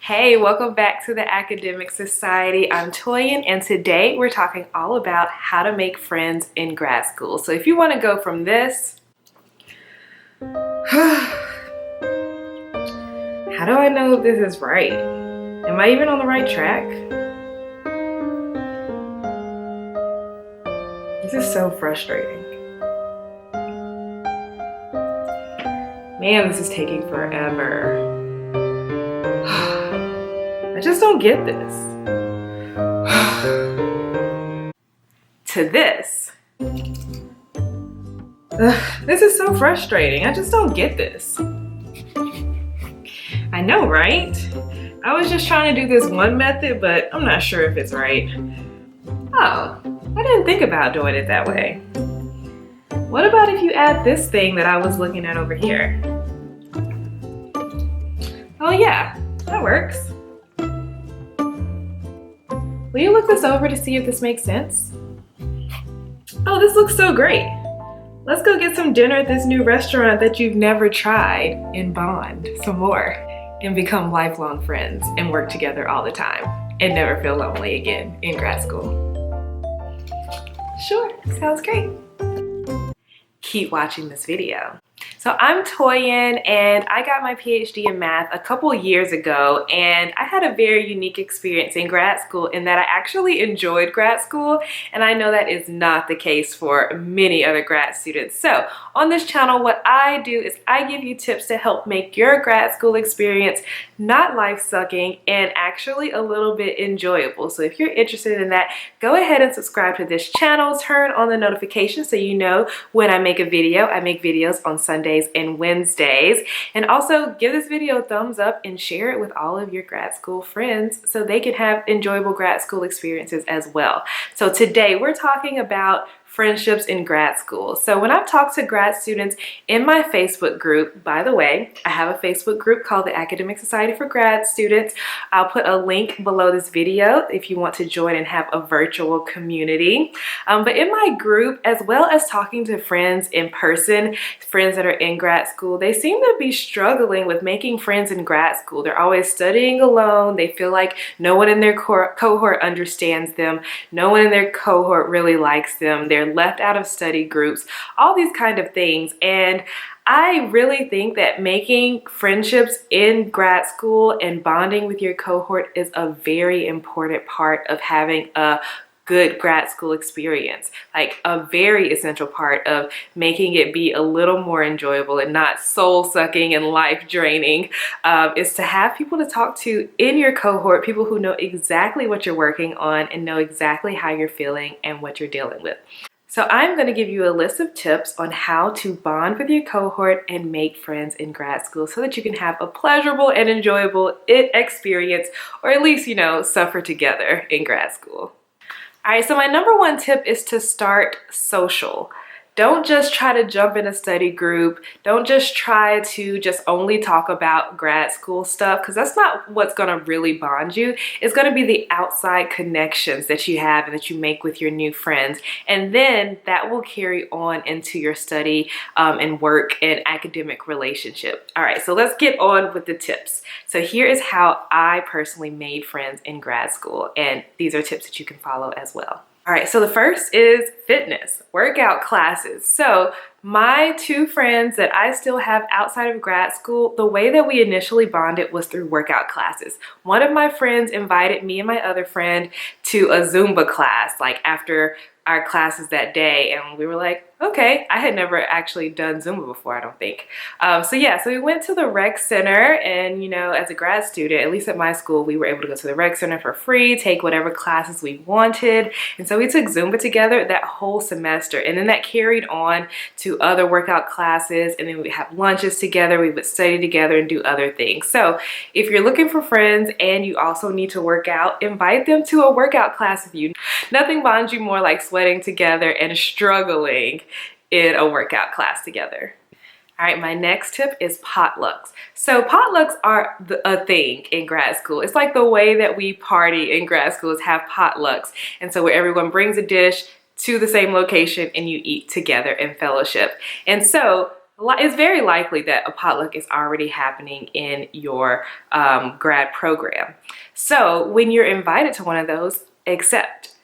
Hey, welcome back to the Academic Society. I'm Toyin, and today we're talking all about how to make friends in grad school. So if you want to go from this, how do I know if this is right? Am I even on the right track? This is so frustrating. Man, this is taking forever. I just don't get this. To this. This is so frustrating. I just don't get this. I know, right? I was just trying to do this one method, but I'm not sure if it's right. Oh, I didn't think about doing it that way. What about if you add this thing that I was looking at over here? Oh yeah, that works. Will you look this over to see if this makes sense? Oh, this looks so great. Let's go get some dinner at this new restaurant that you've never tried and bond some more and become lifelong friends and work together all the time and never feel lonely again in grad school. Sure, sounds great. Keep watching this video. So I'm Toyin, and I got my PhD in math a couple years ago, and I had a very unique experience in grad school in that I actually enjoyed grad school, and I know that is not the case for many other grad students. So on this channel, what I do is I give you tips to help make your grad school experience not life-sucking and actually a little bit enjoyable. So if you're interested in that, go ahead and subscribe to this channel, turn on the notifications so you know when I make a video. I make videos on Sundays and Wednesdays. And also give this video a thumbs up and share it with all of your grad school friends so they can have enjoyable grad school experiences as well. So today we're talking about friendships in grad school. So when I've talked to grad students in my Facebook group, by the way, I have a Facebook group called the Academic Society for Grad Students. I'll put a link below this video if you want to join and have a virtual community. But in my group, as well as talking to friends in person, friends that are in grad school, they seem to be struggling with making friends in grad school. They're always studying alone. They feel like no one in their cohort understands them. No one in their cohort really likes them. They're left out of study groups, all these kind of things. And I really think that making friendships in grad school and bonding with your cohort is a very important part of having a good grad school experience. Like a very essential part of making it be a little more enjoyable and not soul-sucking and life-draining is to have people to talk to in your cohort, people who know exactly what you're working on and know exactly how you're feeling and what you're dealing with. So I'm going to give you a list of tips on how to bond with your cohort and make friends in grad school so that you can have a pleasurable and enjoyable experience, or at least, you know, suffer together in grad school. All right, so my number one tip is to start social. Don't just try to jump in a study group. Don't just try to just only talk about grad school stuff, because that's not what's going to really bond you. It's going to be the outside connections that you have and that you make with your new friends. And then that will carry on into your study and work and academic relationship. All right, so let's get on with the tips. So here is how I personally made friends in grad school. And these are tips that you can follow as well. All right, so the first is fitness, workout classes. So my two friends that I still have outside of grad school, the way that we initially bonded was through workout classes. One of my friends invited me and my other friend to a Zumba class, like after our classes that day, and we were like, okay. I had never actually done Zumba before, I don't think. So we went to the rec center, and you know, as a grad student, at least at my school, we were able to go to the rec center for free, take whatever classes we wanted. And so we took Zumba together that whole semester, and then that carried on to other workout classes, and then we would have lunches together, we would study together and do other things. So if you're looking for friends and you also need to work out, invite them to a workout class with you. Nothing bonds you more like sweating together and struggling in a workout class together. All right, my next tip is potlucks. So potlucks are a thing in grad school. It's like the way that we party in grad school is have potlucks. And so where everyone brings a dish to the same location and you eat together in fellowship. And so it's very likely that a potluck is already happening in your grad program. So when you're invited to one of those, accept.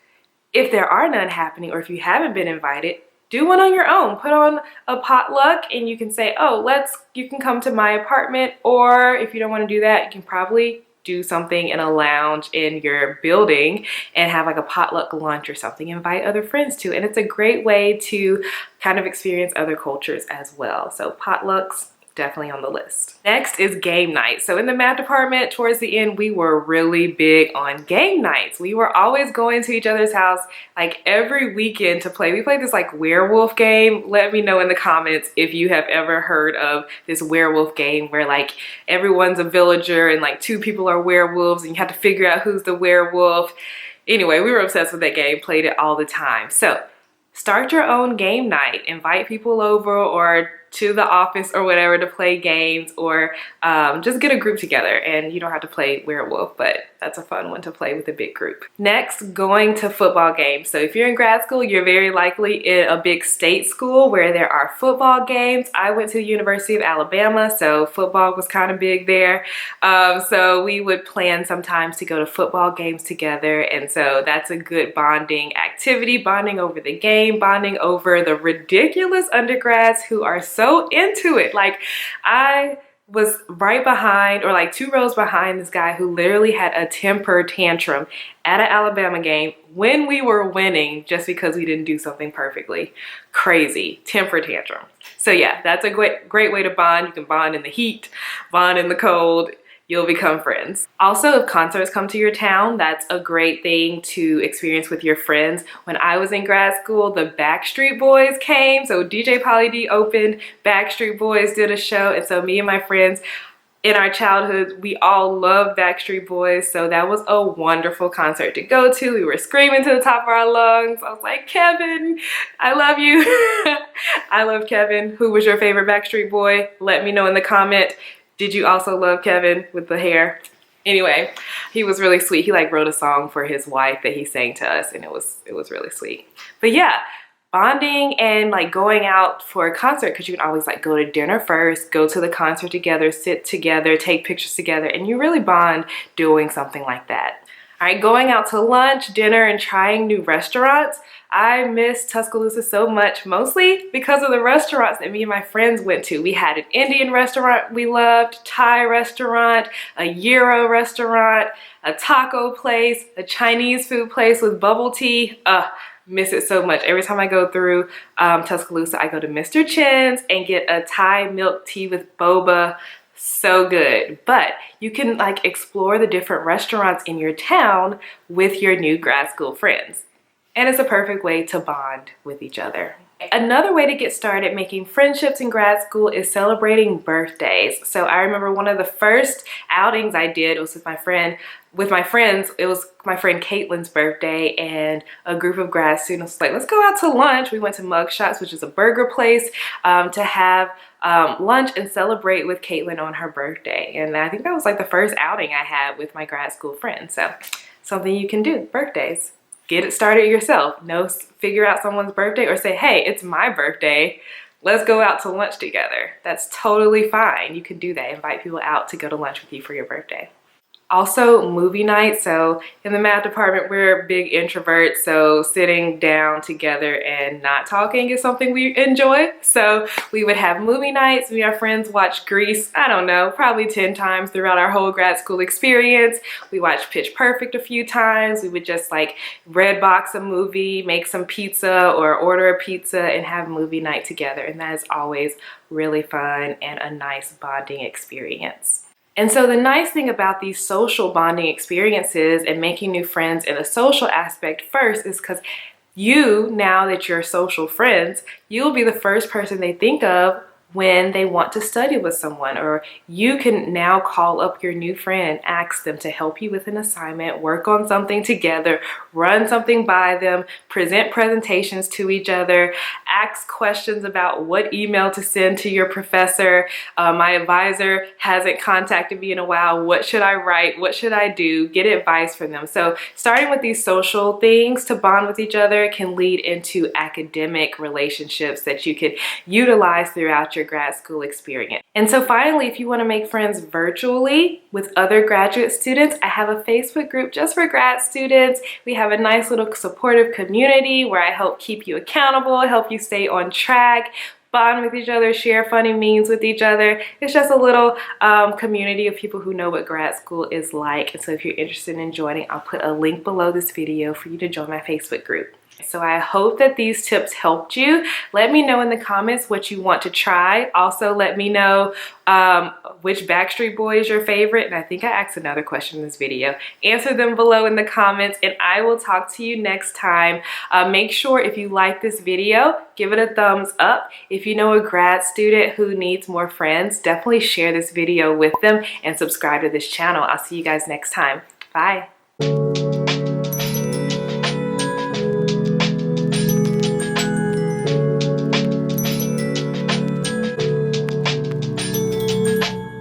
If there are none happening, or if you haven't been invited, do one on your own. Put on a potluck and you can say, oh, you can come to my apartment, or if you don't want to do that, you can probably do something in a lounge in your building and have like a potluck lunch or something. Invite other friends too. And it's a great way to kind of experience other cultures as well. So potlucks, definitely on the list. Next is game night. So in the math department, towards the end, we were really big on game nights. We were always going to each other's house like every weekend to play. We played this like werewolf game. Let me know in the comments if you have ever heard of this werewolf game where like everyone's a villager and like 2 people are werewolves and you have to figure out who's the werewolf. Anyway, we were obsessed with that game, played it all the time. So start your own game night. Invite people over or to the office or whatever to play games, or just get a group together. And you don't have to play werewolf, but that's a fun one to play with a big group. Next, going to football games. So if you're in grad school, you're very likely in a big state school where there are football games. I went to the University of Alabama, so football was kind of big there. So we would plan sometimes to go to football games together. And so that's a good bonding activity, bonding over the game, bonding over the ridiculous undergrads who are so into it. Like I was right behind, or like 2 rows behind, this guy who literally had a temper tantrum at an Alabama game when we were winning just because we didn't do something perfectly. Crazy temper tantrum. So yeah, that's a great way to bond. You can bond in the heat, bond in the cold. You'll become friends. Also, if concerts come to your town, that's a great thing to experience with your friends. When I was in grad school, the Backstreet Boys came. So DJ Pauly D opened, Backstreet Boys did a show. And so me and my friends in our childhood, we all loved Backstreet Boys. So that was a wonderful concert to go to. We were screaming to the top of our lungs. I was like, Kevin, I love you. I love Kevin. Who was your favorite Backstreet Boy? Let me know in the comment. Did you also love Kevin with the hair? Anyway, he was really sweet. He like wrote a song for his wife that he sang to us, and it was really sweet. But yeah, bonding and like going out for a concert, because you can always like go to dinner first, go to the concert together, sit together, take pictures together, and you really bond doing something like that. All right, going out to lunch, dinner, and trying new restaurants. I miss Tuscaloosa so much, mostly because of the restaurants that me and my friends went to. We had an Indian restaurant we loved, Thai restaurant, a Euro restaurant, a taco place, a Chinese food place with bubble tea. Miss it so much. Every time I go through Tuscaloosa, I go to Mr. Chin's and get a Thai milk tea with boba. So good. But you can like explore the different restaurants in your town with your new grad school friends. And it's a perfect way to bond with each other. Another way to get started making friendships in grad school is celebrating birthdays. So I remember one of the first outings I did was with my friends. It was my friend Caitlin's birthday, and a group of grad students was like, let's go out to lunch. We went to Mugshots, which is a burger place, to have lunch and celebrate with Caitlin on her birthday. And I think that was like the first outing I had with my grad school friends. So something you can do, birthdays. Get it started yourself. Figure out someone's birthday, or say, hey, it's my birthday. Let's go out to lunch together. That's totally fine. You can do that. Invite people out to go to lunch with you for your birthday. Also, movie night. So in the math department, we're big introverts. So sitting down together and not talking is something we enjoy. So we would have movie nights. Me and our friends watched Grease, I don't know, probably 10 times throughout our whole grad school experience. We watched Pitch Perfect a few times. We would just like red box a movie, make some pizza or order a pizza and have movie night together. And that is always really fun and a nice bonding experience. And so the nice thing about these social bonding experiences and making new friends in the social aspect first is because now that you're social friends, you'll be the first person they think of when they want to study with someone, or you can now call up your new friend, ask them to help you with an assignment, work on something together, run something by them, present presentations to each other, ask questions about what email to send to your professor. My advisor hasn't contacted me in a while. What should I write? What should I do? Get advice from them. So starting with these social things to bond with each other can lead into academic relationships that you could utilize throughout your grad school experience. And so finally, if you want to make friends virtually with other graduate students, I have a Facebook group just for grad students. We have a nice little supportive community where I help keep you accountable, help you stay on track, bond with each other, share funny memes with each other. It's just a little community of people who know what grad school is like. And so if you're interested in joining, I'll put a link below this video for you to join my Facebook group. So I hope that these tips helped you. Let me know in the comments what you want to try. Also, let me know which Backstreet Boy is your favorite. And I think I asked another question in this video. Answer them below in the comments and I will talk to you next time. Make sure if you like this video, give it a thumbs up. If you know a grad student who needs more friends, definitely share this video with them and subscribe to this channel. I'll see you guys next time. Bye.